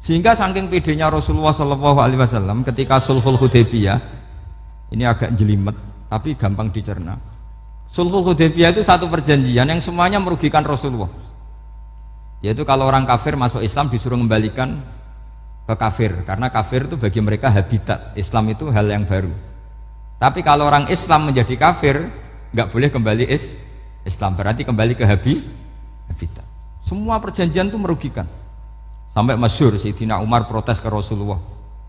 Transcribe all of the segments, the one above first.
Sehingga saking pedenya Rasulullah SAW ketika Sulhul Hudaybiyah, ini agak jelimet tapi gampang dicerna. Sulhul Hudaybiyah itu satu perjanjian yang semuanya merugikan Rasulullah, yaitu kalau orang kafir masuk Islam disuruh kembalikan ke kafir, karena kafir itu bagi mereka habitat, Islam itu hal yang baru. Tapi kalau orang Islam menjadi kafir nggak boleh kembali Islam, berarti kembali ke habitat. Semua perjanjian itu merugikan. Sampai masyhur Sayyidina Umar protes ke Rasulullah,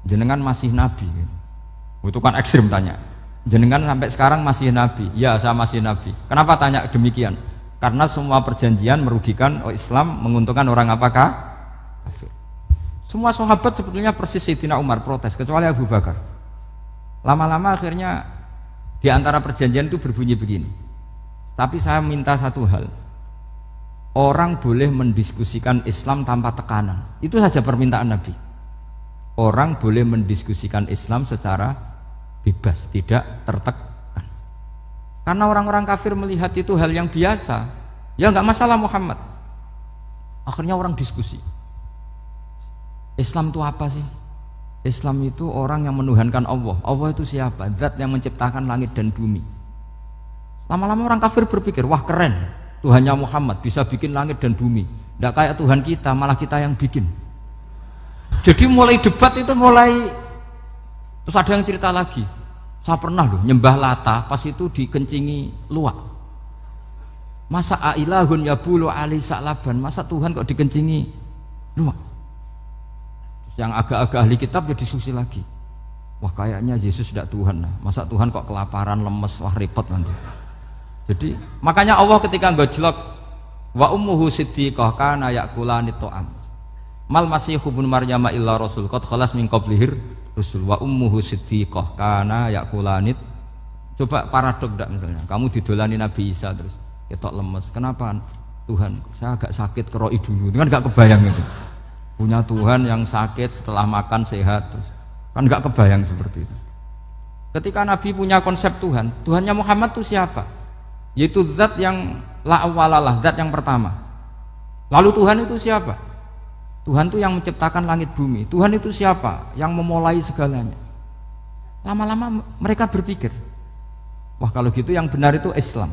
jenengan masih nabi. Itu kan ekstrim tanya, jenengan sampai sekarang masih nabi? Ya, saya masih nabi. Kenapa tanya demikian? Karena semua perjanjian merugikan Islam, menguntungkan orang apakah? Kafir. Semua sahabat sebetulnya persis Sayyidina Umar protes, kecuali Abu Bakar. Lama-lama akhirnya di antara perjanjian itu berbunyi begini, tapi saya minta satu hal, orang boleh mendiskusikan Islam tanpa tekanan. Itu saja permintaan Nabi. Orang boleh mendiskusikan Islam secara bebas, tidak tertekan. Karena orang-orang kafir melihat itu hal yang biasa, ya nggak masalah Muhammad. Akhirnya orang diskusi, Islam itu apa sih? Islam itu orang yang menuhankan Allah. Allah itu siapa? Zat yang menciptakan langit dan bumi. Lama-lama orang kafir berpikir, wah keren, Tuhannya Muhammad bisa bikin langit dan bumi. Tidak kayak Tuhan kita, malah kita yang bikin. Jadi mulai debat itu terus ada yang cerita lagi, saya pernah loh nyembah Lata, pas itu dikencingi luwak. Masa ailahun yabulu ali sa'laban, masa Tuhan kok dikencingi luwak? Yang agak-agak ahli kitab ya diskusi lagi, wah kayaknya Yesus tidak Tuhan, masa Tuhan kok kelaparan, lemes, wah repot nanti. Jadi makanya Allah ketika gojlok wa ummuhu siddiqah kana yakulani ta'am mal masihu ibnu maryam illa rasul qad khalas min qablihir rusul wa ummuhu siddiqah kana yakulani. Coba paradok enggak, misalnya kamu didolani Nabi Isa terus ketok lemes, kenapa Tuhan saya agak sakit keroi dulu, kan enggak kebayang itu. Punya Tuhan yang sakit setelah makan sehat, terus kan nggak kebayang seperti itu. Ketika Nabi punya konsep Tuhan, Tuhannya Muhammad itu siapa? Yaitu zat yang la awalalah, zat yang pertama. Lalu Tuhan itu siapa? Tuhan itu yang menciptakan langit bumi. Tuhan itu siapa? Yang memulai segalanya. Lama-lama mereka berpikir, wah kalau gitu yang benar itu Islam.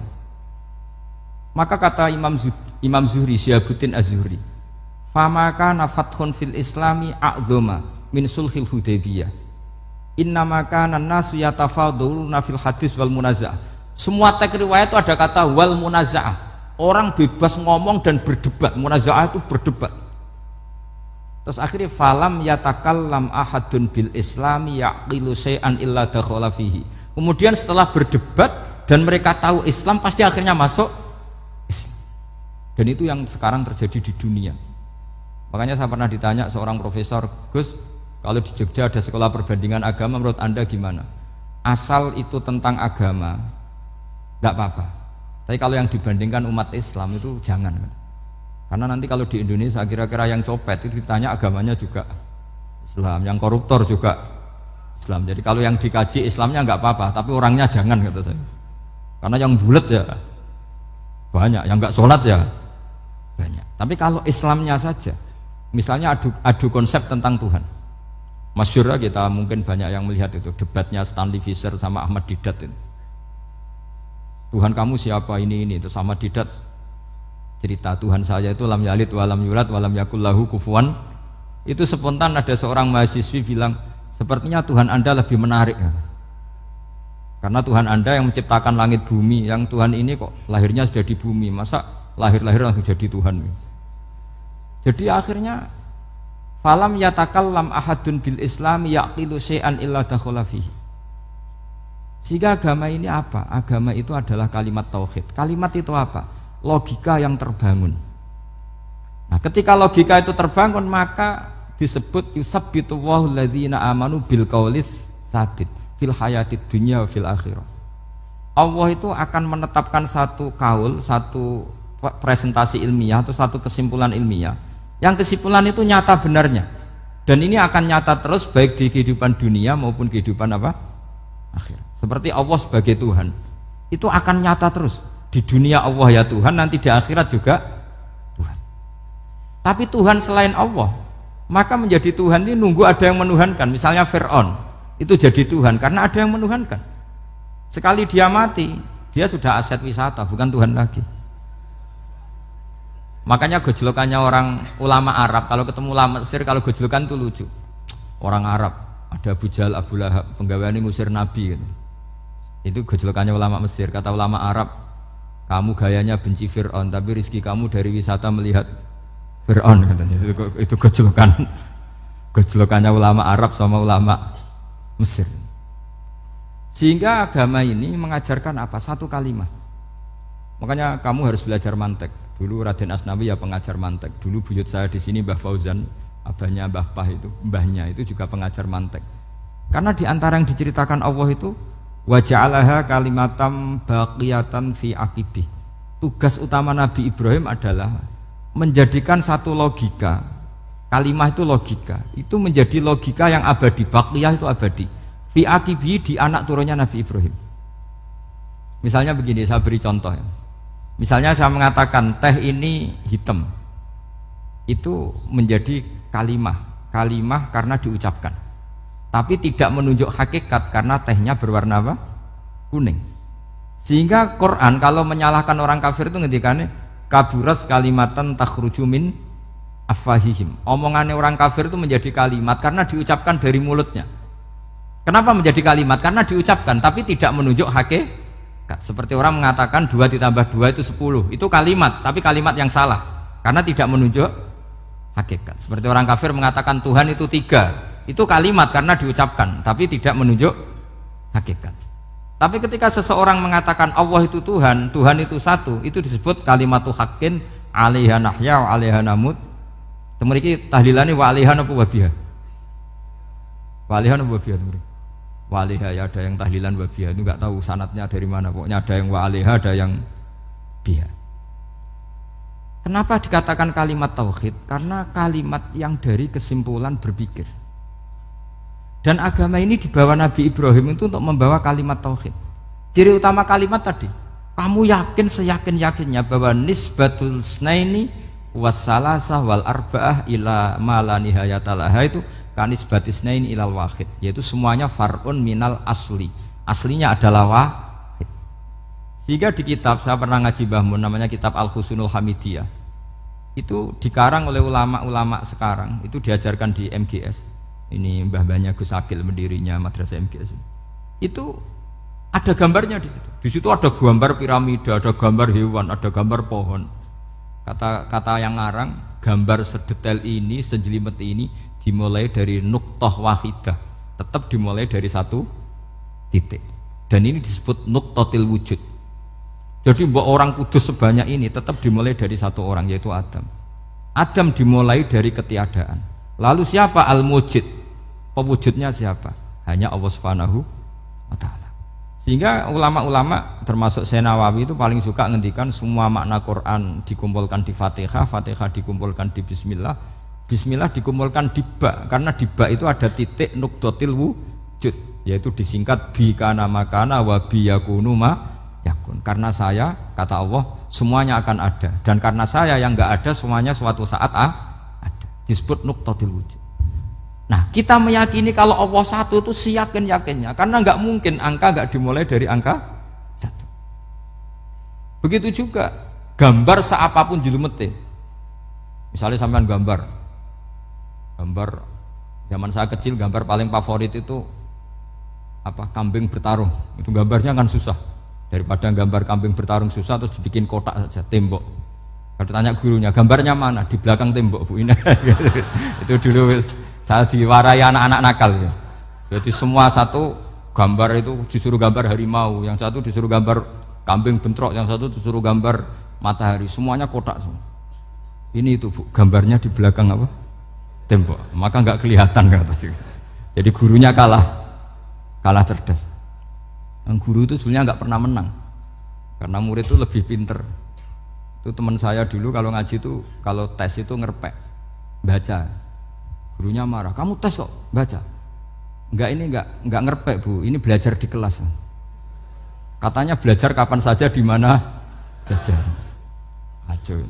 Maka kata Imam Zuhri, Syihabuddin Az-Zuhri, famaka nafathun fil islami a'zoma min sulhil hudaybiyah innamaka nasu yatafaduluna fil hadis wal munaza'ah. Semua teks riwayat itu ada kata wal munaza'ah, orang bebas ngomong dan berdebat. Munaza'ah itu berdebat. Terus akhirnya falam yatakallam ahadun bil islami yaqilu syai'an illa dakhala fihi. Kemudian setelah berdebat dan mereka tahu Islam, pasti akhirnya masuk Islam. Dan itu yang sekarang terjadi di dunia. Makanya saya pernah ditanya seorang profesor, Gus, kalau di Jogja ada sekolah perbandingan agama, menurut Anda gimana? Asal itu tentang agama, nggak apa-apa. Tapi kalau yang dibandingkan umat Islam itu jangan. Karena nanti kalau di Indonesia kira-kira yang copet itu ditanya agamanya juga Islam, yang koruptor juga Islam. Jadi kalau yang dikaji Islamnya nggak apa-apa, tapi orangnya jangan, kata saya. Karena yang bulat ya banyak, yang nggak sholat ya banyak. Tapi kalau Islamnya saja, misalnya adu konsep tentang Tuhan, masyhur kita mungkin banyak yang melihat itu debatnya Stanley Fischer sama Ahmad Didat itu. Tuhan kamu siapa ini itu sama Didat cerita Tuhan saya itu lam yalid walam yulad walam yakul lahu kufuwan. Itu spontan ada seorang mahasiswi bilang, sepertinya Tuhan Anda lebih menarik karena Tuhan Anda yang menciptakan langit bumi, yang Tuhan ini kok lahirnya sudah di bumi, masa lahir-lahir langsung jadi Tuhan. Jadi akhirnya falam yatakallam ahadun bil islami yaqilu syai'an illa dakhala fihi. Sehingga agama ini apa? Agama itu adalah kalimat tauhid. Kalimat itu apa? Logika yang terbangun. Nah, ketika logika itu terbangun, maka disebut yusabbitu Allahu alladzina amanu bil qaulis tsabit fil hayatid dunya wa fil akhirah. Allah itu akan menetapkan satu kaul, satu presentasi ilmiah atau satu kesimpulan ilmiah, yang kesimpulan itu nyata benarnya, dan ini akan nyata terus baik di kehidupan dunia maupun kehidupan apa? Akhir. Seperti Allah sebagai Tuhan itu akan nyata terus di dunia, Allah ya Tuhan, nanti di akhirat juga Tuhan. Tapi Tuhan selain Allah Maka menjadi Tuhan ini nunggu ada yang menuhankan. Misalnya Fir'aun itu jadi Tuhan karena ada yang menuhankan. Sekali dia mati, dia sudah aset wisata, bukan Tuhan lagi. Makanya gejolokannya orang ulama Arab, kalau ketemu ulama Mesir, kalau gejolokan itu lucu. Orang Arab, ada Abu Jahal, Abu Lahab, penggaweane ngusir Nabi gitu. Itu gejolokannya ulama Mesir. Kata ulama Arab, kamu gayanya benci Fir'aun, tapi rizki kamu dari wisata melihat Fir'aun katanya. Itu gejolokannya ulama Arab sama ulama Mesir. Sehingga agama ini mengajarkan apa? Satu kalimat. Makanya kamu harus belajar mantek. Dulu Raden Asnawi ya pengajar mantek. Dulu buyut saya di sini Mbah Fauzan, abahnya Mbah Pah itu, mbahnya itu juga pengajar mantek. Karena di antara yang diceritakan Allah itu wa ja'alaha kalimatam baqiyatan fi aqibih. Tugas utama Nabi Ibrahim adalah menjadikan satu logika. Kalimah itu logika. Itu menjadi logika yang abadi. Baqiyah itu abadi. Fi aqibih, di anak turunnya Nabi Ibrahim. Misalnya begini, saya beri contoh ya. Misalnya saya mengatakan teh ini hitam, itu menjadi kalimah karena diucapkan, tapi tidak menunjuk hakikat karena tehnya berwarna apa? Kuning. Sehingga Quran kalau menyalahkan orang kafir itu ngendikannya kaburas kalimatan takhruju min afwahihim. Omongannya orang kafir itu menjadi kalimat karena diucapkan dari mulutnya. Kenapa menjadi kalimat? Karena diucapkan tapi tidak menunjuk hakikat. Seperti orang mengatakan 2 ditambah 2 itu 10, itu kalimat, tapi kalimat yang salah karena tidak menunjuk hakikat. Seperti orang kafir mengatakan Tuhan itu 3, itu kalimat karena diucapkan tapi tidak menunjuk hakikat. Tapi ketika seseorang mengatakan Allah itu Tuhan, Tuhan itu satu, itu disebut kalimatu haqqin 'alaiha nahya wa 'alaiha namut. Temriki tahlilane wa 'alaiha napa wa biha? Wa 'alaiha napa wa biha? Waliha ya, ada yang tahlilan wabiyah, itu nggak tahu sanatnya dari mana, pokoknya ada yang waliha, ada yang biha. Kenapa dikatakan kalimat tauhid? Karena kalimat yang dari kesimpulan berpikir. Dan agama ini dibawa Nabi Ibrahim itu untuk membawa kalimat tauhid. Ciri utama kalimat tadi, kamu yakin seyakin-yakinnya bahwa nisbatul snaini wassalasah wal arba'ah ila ma la nihayatalaha itu kanis batisnain ilal wahid, yaitu semuanya far'un minal asli, aslinya adalah wahid. Sehingga di kitab, saya pernah ngaji Mbah Mun, namanya kitab Al-Husunul Hamidiyah, itu dikarang oleh ulama-ulama sekarang, itu diajarkan di MGS. Ini mbah-mbahnya Gus Akil, pendirinya madrasah MGS. Itu ada gambarnya di situ. Di situ ada gambar piramida, ada gambar hewan, ada gambar pohon. Kata yang ngarang, gambar sedetail ini, sejelimet ini dimulai dari nuktah wahidah, tetap dimulai dari satu titik, dan ini disebut nuktatil wujud. Jadi mbok orang kudus sebanyak ini tetap dimulai dari satu orang, yaitu Adam. Adam dimulai dari ketiadaan. Lalu siapa al-mujid? Pewujudnya siapa? Hanya Allah Subhanahu wa ta'ala. Sehingga ulama-ulama termasuk Syekh Nawawi itu paling suka ngendikan semua makna Quran dikumpulkan di Fatihah, Fatihah dikumpulkan di Bismillah, Bismillah dikumpulkan di ba, karena di ba itu ada titik nukdotil wujud, yaitu disingkat bi kana makana wa bi yakunu ma yakun. Karena saya, kata Allah, semuanya akan ada, dan karena saya yang enggak ada, semuanya suatu saat ada. Disebut nukdotil wujud. Nah, kita meyakini kalau Allah satu itu seyakin-yakinnya, karena enggak mungkin angka enggak dimulai dari angka satu. Begitu juga gambar seapapun julumete. Misalnya sampean gambar zaman saya kecil, gambar paling favorit itu apa? Kambing bertarung. Itu gambarnya kan susah. Daripada gambar kambing bertarung susah terus dibikin kotak saja, tembok. Kalau tanya gurunya, gambarnya mana? Di belakang tembok, Bu. Ini itu dulu saya diwarai anak-anak nakal ya. Jadi semua satu gambar itu disuruh gambar harimau, yang satu disuruh gambar kambing bentrok, yang satu disuruh gambar matahari, semuanya kotak semua. Ini itu, Bu, gambarnya di belakang apa? Tembok, maka nggak kelihatan kata. Jadi gurunya kalah cerdas. Yang guru itu sebenarnya nggak pernah menang, karena murid itu lebih pinter. Itu teman saya dulu kalau ngaji itu, kalau tes itu ngerpek, baca. Gurunya marah, kamu tes kok baca? Enggak ngerpek, Bu, ini belajar di kelas. Katanya belajar kapan saja di mana saja. Acuh.